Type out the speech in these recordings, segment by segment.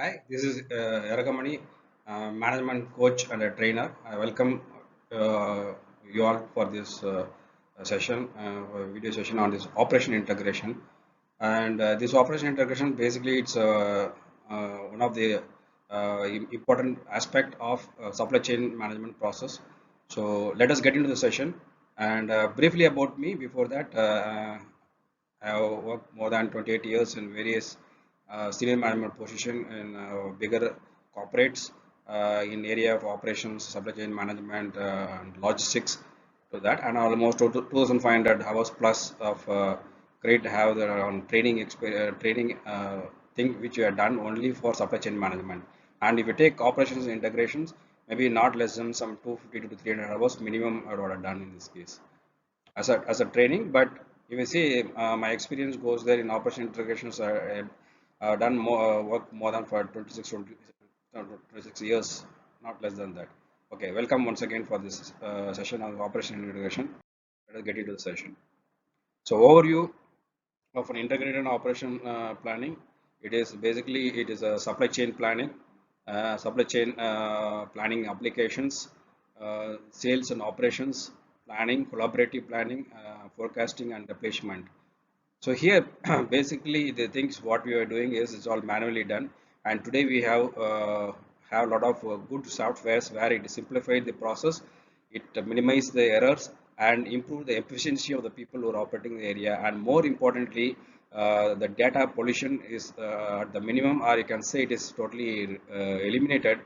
Hi, this is Yaragamani, management coach and a trainer. I welcome you all for this session, video session on this operation integration. And this operation integration basically it's one of the important aspect of supply chain management process. So let us get into the session. And briefly about me. Before that, I have worked more than 28 years in various senior management position in bigger corporates in area of operations, supply chain management, and logistics. To that, and almost 2,500 hours plus of great to have the training training thing which you have done only for supply chain management. And if you take operations integrations, maybe not less than some 250 to 300 hours minimum I would have done in this case as a training. But if you see my experience goes there in operation integrations done more work more than for 26 years, not less than that. Okay, welcome once again for this session on operation integration. Let us get into the session. So overview of an integrated operation planning. It is basically it is a supply chain planning, supply chain planning applications, sales and operations planning, collaborative planning, forecasting and replenishment. So here, basically, the things what we are doing is it's all manually done, and today we have a lot of good softwares where it simplified the process, it minimize the errors and improve the efficiency of the people who are operating the area, and more importantly, the data pollution is at the minimum, or you can say it is totally eliminated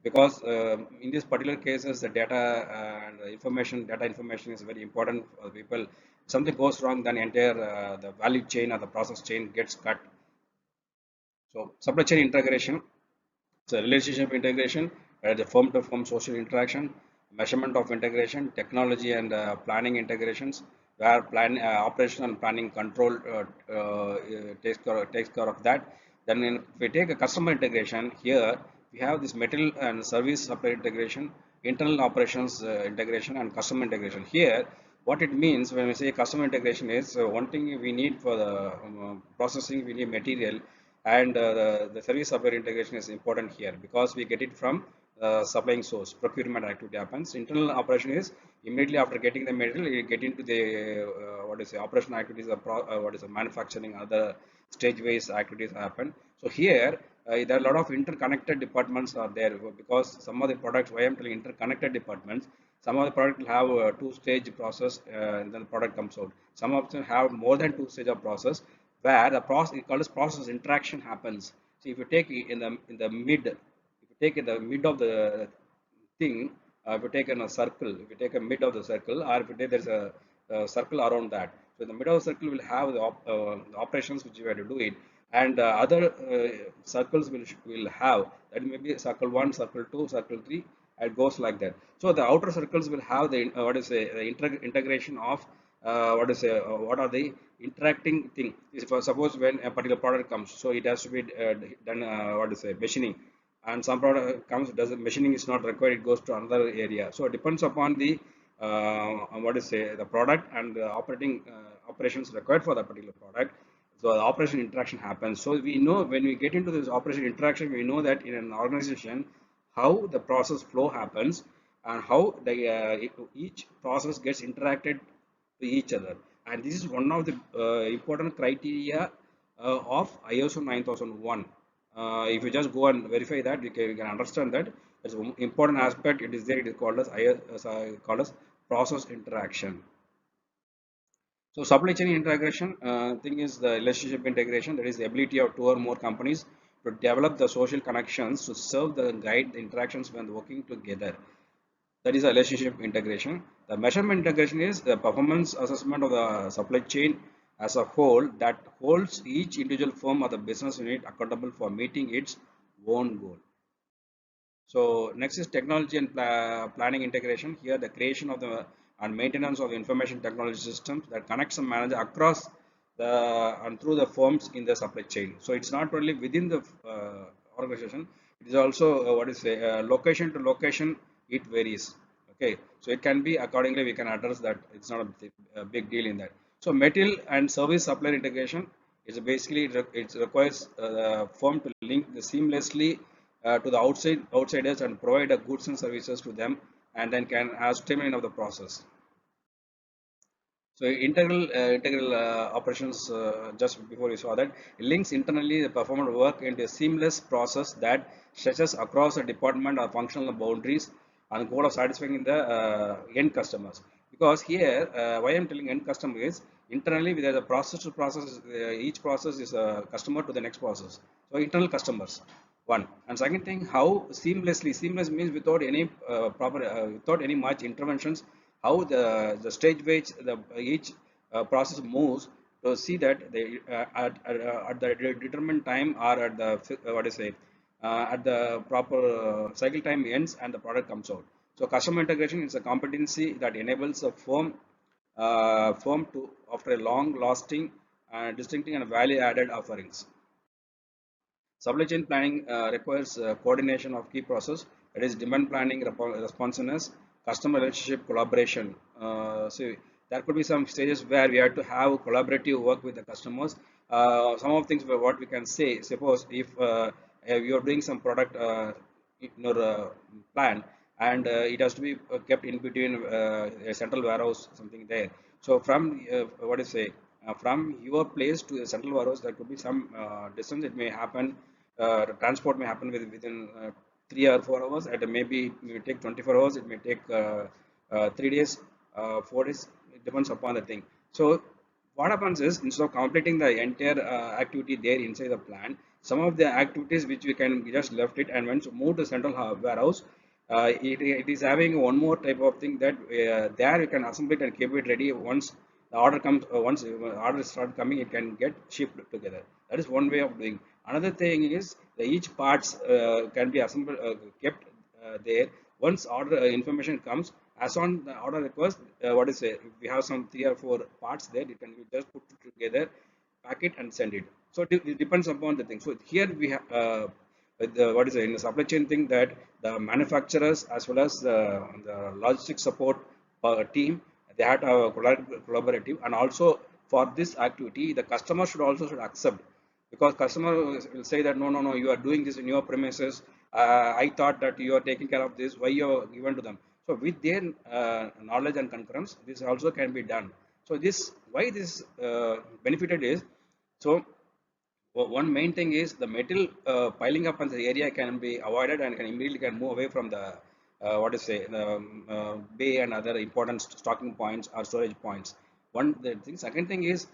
because in these particular cases the and the data information is very important for people. Something goes wrong, then entire the value chain or the process chain gets cut. So supply chain integration, so relationship integration, the firm to firm social interaction, measurement of integration, technology and planning integrations, where operational and planning control takes care of that. Then if we take a customer integration, here we have this material and service supply integration, internal operations integration and customer integration. Here what it means when we say customer integration is one thing we need for the processing, we need material, and the service supplier integration is important here because we get it from supplying source. Procurement activity happens. Internal operation is immediately after getting the material, you get into the what is the operational activities, what is the manufacturing, other stage wise activities happen. So here there are a lot of interconnected departments are there because some of the products, why I'm telling interconnected departments, some of the product will have a two-stage process and then the product comes out. Some of them have more than two stage of process where the process called as process interaction happens. So if you take in the mid, if you take in the mid of the thing, if you take in a circle, if you take a mid of the circle, or if you take there's a circle around that. So the middle of the circle will have the operations which you have to do it, and other circles will have that may be circle one, circle two, circle three. It goes like that. So the outer circles will have the what is the integration of what are the interacting thing. Is for suppose when a particular product comes, so it has to be done what is say machining, and some product comes doesn't machining is not required, it goes to another area. So it depends upon the what is say the product and the operations required for that particular product. So the operation interaction happens. So we know when we get into this operation interaction, we know that in an organization how the process flow happens and how the each process gets interacted to each other. And this is one of the important criteria of ISO 9001. If you just go and verify that, we can understand that it's an important aspect. It is there. It is called as called as process interaction. So supply chain integration thing is the relationship integration. That is the ability of two or more companies to develop the social connections to serve the guide the interactions when working together. That is a relationship integration. The measurement integration is the performance assessment of the supply chain as a whole that holds each individual firm or the business unit accountable for meeting its own goal. So next is technology and planning integration. Here the creation of the and maintenance of information technology systems that connects and manage across the and through the firms in the supply chain. So it's not only within the organization, it is also what is location to location, it varies. Okay, so it can be accordingly we can address that. It's not a big deal in that. So material and service supplier integration. It's basically it requires the firm to link seamlessly to the outsiders and provide a goods and services to them, and then can have streamlining of the process. So integral operations, just before you saw that, links internally the performed work into a seamless process that stretches across the department or functional boundaries and goal of satisfying the end customers. Because here, why I'm telling end customer is internally there is a process to process. Each process is a customer to the next process. So internal customers. One and second thing, how seamless means without any without any much interventions, how the stage which the each process moves to see that they at the determined time or at the what is say at the proper cycle time ends and the product comes out. So customer integration is a competency that enables a firm to offer a long lasting distinctive and value added offerings. Supply chain planning requires coordination of key process, that is demand planning, responsiveness, customer relationship, collaboration. So there could be some stages where we have to have collaborative work with the customers. Some of things were what we can say. Suppose if you are doing some product in your plan, and it has to be kept in between a central warehouse, something there. So from what is say from your place to the central warehouse, there could be some distance. It may happen transport may happen within 3 or 4 hours. It may take 24 hours. It may take 3 days, 4 days. It depends upon the thing. So what happens is instead of completing the entire activity there inside the plant, some of the activities which we can just left it and once move to central warehouse, it is having one more type of thing that there you can assemble it and keep it ready. Once the order comes, once the order start coming, it can get shipped together. That is one way of doing. Another thing is the each parts can be assembled, kept there. Once order information comes, as on the order request, what is it? If we have some 3 or 4 parts there, it can be just put together, pack it and send it. So it depends upon the thing. So here we have with the, what is it, in the supply chain thing, that the manufacturers as well as the logistics support team, they have to have a collaborative, and also for this activity the customer should accept, because customer will say that no, you are doing this in your premises. I thought that you are taking care of this, why you are given to them. So with their knowledge and concurrence, this also can be done. So this why this benefited is, so one main thing is the metal piling up on the area can be avoided and can immediately can move away from the what is say the bay and other important stocking points or storage points. One the thing. Second thing is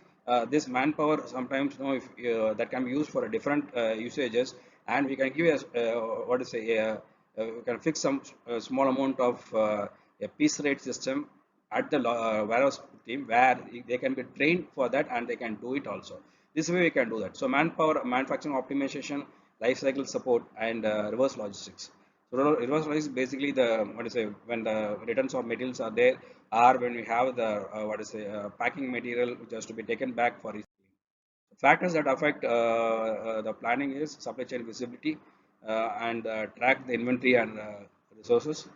this manpower sometimes if that can be used for a different usages, and we can give us what is say we can fix some small amount of a piece rate system at the warehouse team where they can be trained for that and they can do it also. This way we can do that. So manpower, manufacturing optimization, life cycle support, and reverse logistics. So reverse logistics basically the what is say when the returns of materials are there, or when we have the what is say packing material which has to be taken back for recycling. Factors that affect the planning is supply chain visibility and track the inventory and resources.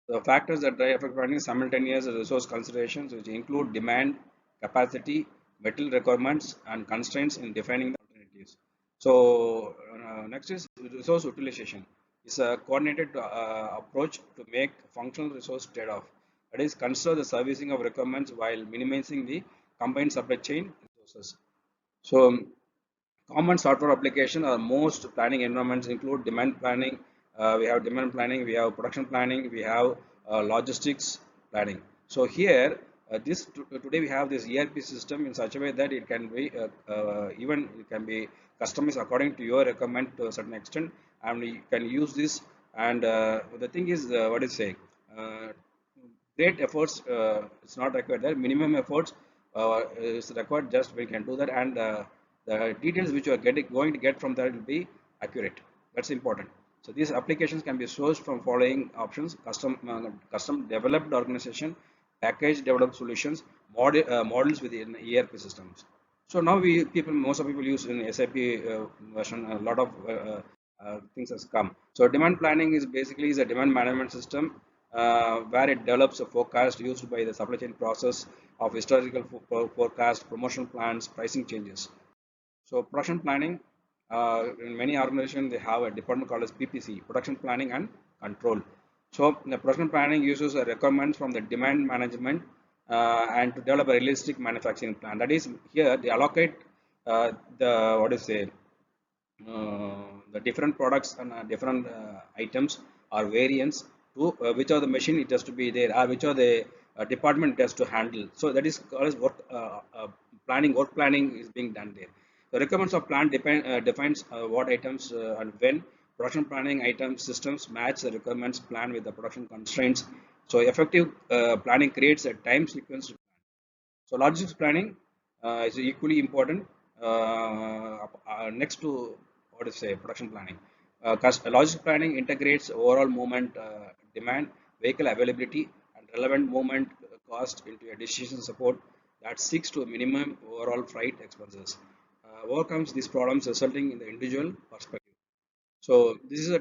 The factors that drive affect planning simultaneous resource considerations, which include demand, capacity, material requirements, and constraints in defining the alternatives. So next is resource utilization. It's a coordinated approach to make functional resource trade-off. That is, consider the servicing of requirements while minimizing the combined supply chain resources. So common software application or most planning environments include demand planning. We have demand planning, we have production planning, we have logistics planning. So here, today we have this ERP system in such a way that it can be even it can be customized according to your requirement to a certain extent, and you can use this. And the thing is, what is say, uh, great efforts it's not required there. Minimum efforts is required. Just we can do that, and the details which you are going to get from that will be accurate. That's important. So these applications can be sourced from following options: custom developed organization, package developed solutions, models within ERP systems. So now most of people use in SAP version. A lot of things has come. So demand planning is basically is a demand management system where it develops a forecast used by the supply chain process of historical forecast, promotional plans, pricing changes. So production planning, in many organizations they have a department called as PPC, production planning and control. So the production planning uses a requirements from the demand management and to develop a realistic manufacturing plan. That is, here they allocate the what is say the different products and different items or variants to which are the machine it has to be there, or which are the department it has to handle. So that is called as planning. Work planning is being done there. The requirements of plan defines what items and when. Production planning items systems match the requirements plan with the production constraints. So effective planning creates a time sequence. So logistics planning is equally important next to what is say production planning. Logistics planning integrates overall movement demand, vehicle availability, and relevant movement cost into a decision support that seeks to minimum overall freight expenses. Overcomes these problems resulting in the individual perspective. So this is a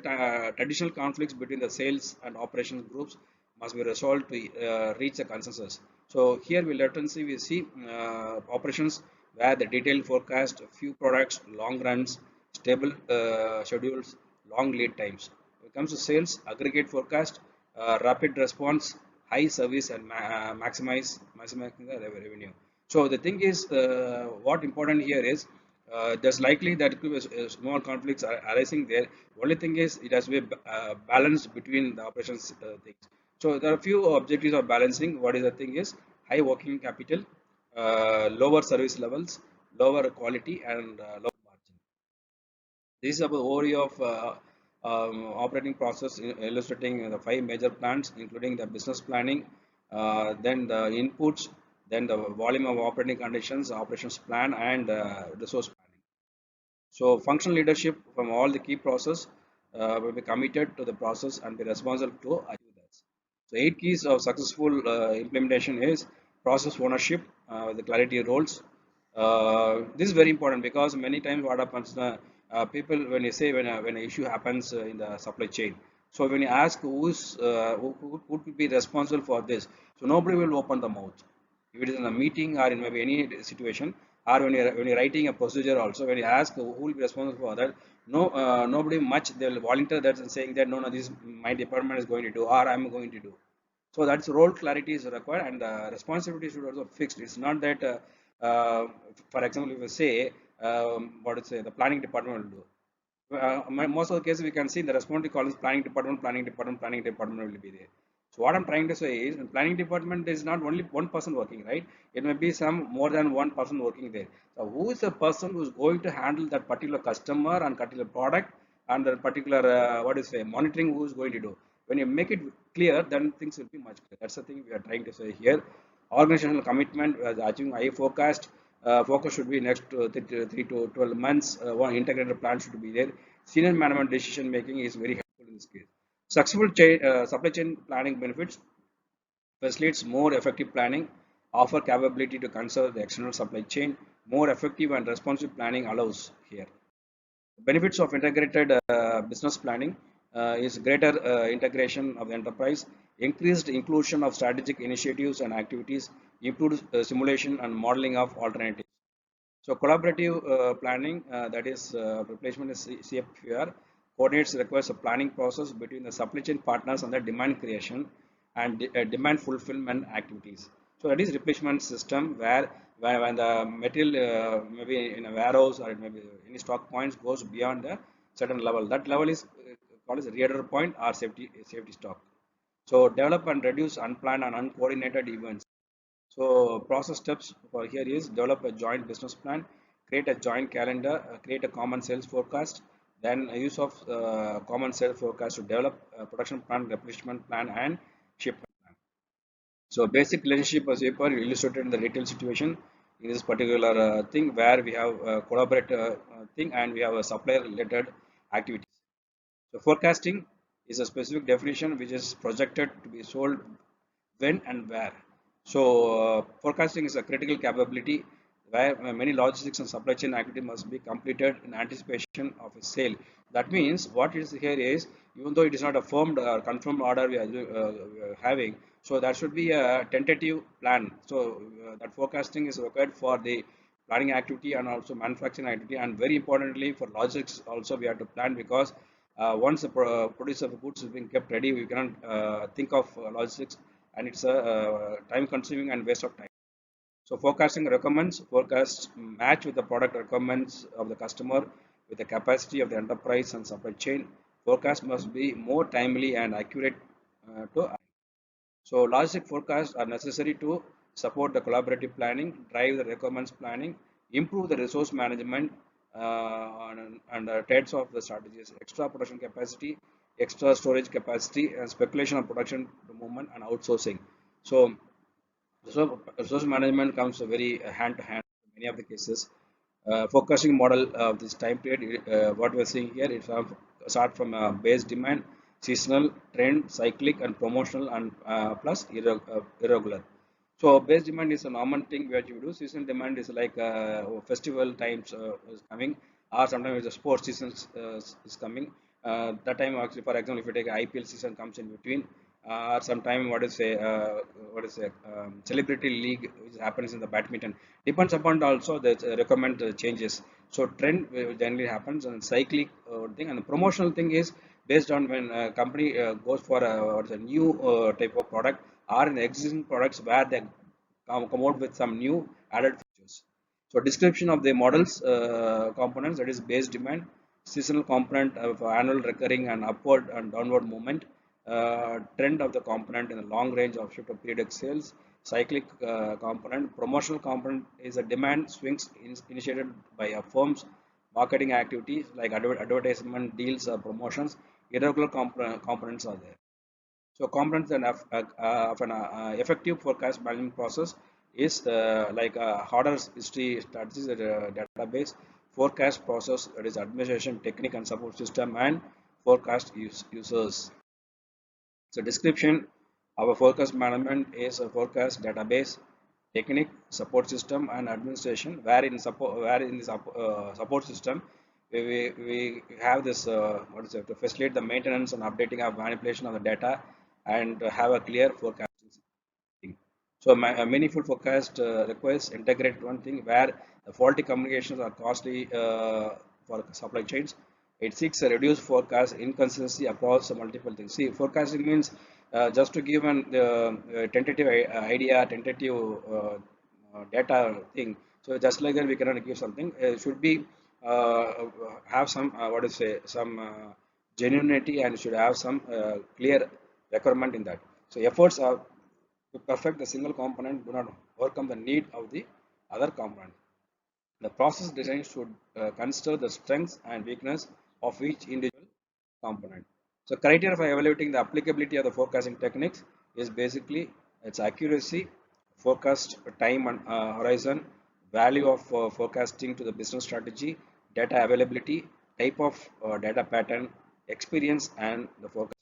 traditional conflicts between the sales and operations groups must be resolved to reach a consensus. So here we see operations where the detailed forecast, few products, long runs, stable schedules, long lead times. When it comes to sales, aggregate forecast, rapid response, high service, and maximizing the revenue. So the thing is, what important here is there's likely that could be small conflicts are arising there. Only thing is it has to be balanced between the operations things. So there are few objectives of balancing. What is the thing is high working capital, lower service levels, lower quality, and lower margin. This is about overview of operating process illustrating the five major plans, including the business planning, then the inputs, then the volume of operating conditions, operations plan, and resource planning. So functional leadership from all the key process will be committed to the process and be responsible to achieve that. So 8 keys of successful implementation is process ownership with the clarity roles. This is very important because many times what happens, people when you say when an issue happens in the supply chain. So when you ask who could be responsible for this, so nobody will open the mouth. If it is in a meeting or in maybe any situation, or when you're writing a procedure also, when you ask who will be responsible for that, no nobody much they will volunteer that and saying that no, this my department is going to do or I'm going to do. So that's role clarity is required, and responsibility should also fixed. It's not that for example if you say what to say the planning department will do. Most of the cases we can see the responsibility call is planning department will be there. So what I'm trying to say is in planning department is not only one person working, right? It may be some more than one person working there. So who is the person who is going to handle that particular customer and particular product and the particular what is say monitoring who is going to do? When you make it clear, then things will be much clear. That's the thing we are trying to say here. Organizational commitment, achieving high forecast. Focus should be next 3 to 12 months. One integrated plan should be there. Senior management decision making is very helpful in this case. Successful supply chain planning benefits facilitates more effective planning, offer capability to conserve the external supply chain. More effective and responsive planning allows here. Benefits of integrated business planning is greater integration of the enterprise, increased inclusion of strategic initiatives and activities, improved simulation and modeling of alternatives. So collaborative planning, that is replacement is CFPR, coordinates requires a planning process between the supply chain partners and the demand creation and demand fulfillment activities. So that is replacement system where when the material maybe in a warehouse or maybe any stock points goes beyond a certain level, that level is called as a reader point or safety stock. So develop and reduce unplanned and uncoordinated events. So process steps for here is develop a joint business plan, create a joint calendar, create a common sales forecast, then use of common sales forecast to develop a production plan, replenishment plan, and shipment plan. So basic relationship was illustrated in the retail situation in this particular thing where we have a collaborate thing and we have a supplier related activities. So forecasting is a specific definition which is projected to be sold when and where. So forecasting is a critical capability where many logistics and supply chain activity must be completed in anticipation of a sale. That means what is here is even though it is not a firm or confirmed order we are having, so there should be a tentative plan. So that forecasting is required for the planning activity and also manufacturing activity, and very importantly for logistics also we have to plan, because once the produce of goods is being kept ready, we cannot think of logistics, and it's a time consuming and waste of time. So forecasting recommends forecasts match with the product requirements of the customer with the capacity of the enterprise and supply chain. Forecast must be more timely and accurate to. So logistic forecasts are necessary to support the collaborative planning, drive the requirements planning, improve the resource management, and trades of the strategies, extra production capacity, extra storage capacity, and speculation of production movement and outsourcing. So resource management comes very hand to hand in many of the cases. Focusing model of this time period, what we are seeing here is start from base demand, seasonal, trend, cyclic, and promotional, and plus irregular. So base demand is a normal thing where you do. Seasonal demand is like festival times is coming, or sometimes the sports season is coming. That time actually, for example, if you take IPL season comes in between, or sometime celebrity league which happens in the badminton, depends upon also the recommend changes. So trend generally happens, and cyclic thing, and the promotional thing is based on when a company goes for a new type of product, or in the existing products where they come out with some new added features. So description of the models components, that is base demand, seasonal component of annual recurring and upward and downward movement, trend of the component in the long range of shift of periodic sales, cyclic component, promotional component is a demand swings initiated by a firm's marketing activities like advertisement, deals, or promotions. Irregular components are there. So components of an effective forecast management process is like order history strategies, database, forecast process, that is administration technique and support system, and forecast users. So description of a forecast management is a forecast database, technique, support system, and administration. Where in this support system we have this what is it, to facilitate the maintenance and updating of manipulation of the data, and have a clear forecasting thing. So a meaningful forecast requires integrate one thing where the faulty communications are costly for supply chains. It seeks a reduced forecast inconsistency across multiple things. See, forecasting means just to give an tentative idea, tentative data thing. So just like that, we cannot give something. Should be have some what is say some genuinity, and should have some clear requirement in that. So efforts are to perfect the single component do not overcome the need of the other component. The process design should consider the strengths and weakness of each individual component. So criteria for evaluating the applicability of the forecasting techniques is basically its accuracy, forecast time and horizon, value of forecasting to the business strategy, data availability, type of data pattern, experience, and the forecast.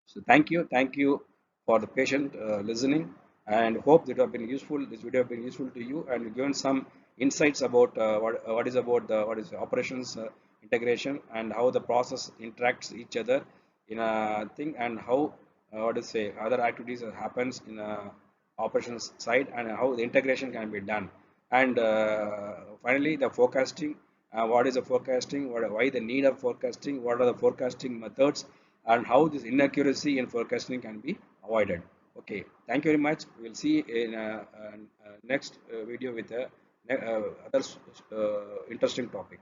So thank you for the patient listening, and hope that have been useful. This video have been useful to you, and given some insights about what is about the what is the operations integration, and how the process interacts each other in a thing, and how what is say other activities that happens in a operations side, and how the integration can be done. And finally, the forecasting. What is the forecasting? Why the need of forecasting? What are the forecasting methods? And how this inaccuracy in forecasting can be avoided. Okay, thank you very much. We'll see in next video with other interesting topic.